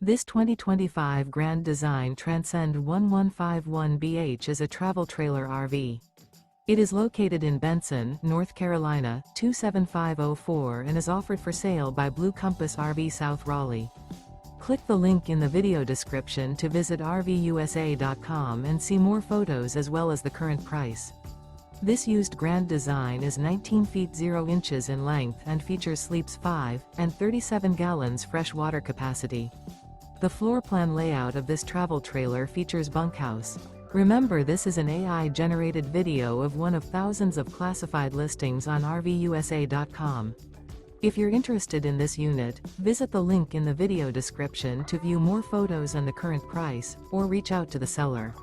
This 2025 Grand Design Transcend One 151BH is a travel trailer RV. It is located in Benson, North Carolina, 27504 and is offered for sale by Blue Compass RV South Raleigh. Click the link in the video description to visit RVUSA.com and see more photos as well as the current price. This used Grand Design is 19 feet 0 inches in length and features sleeps 5 and 37 gallons fresh water capacity. The floor plan layout of this travel trailer features bunkhouse. Remember, this is an AI-generated video of one of thousands of classified listings on RVUSA.com. If you're interested in this unit, visit the link in the video description to view more photos and the current price, or reach out to the seller.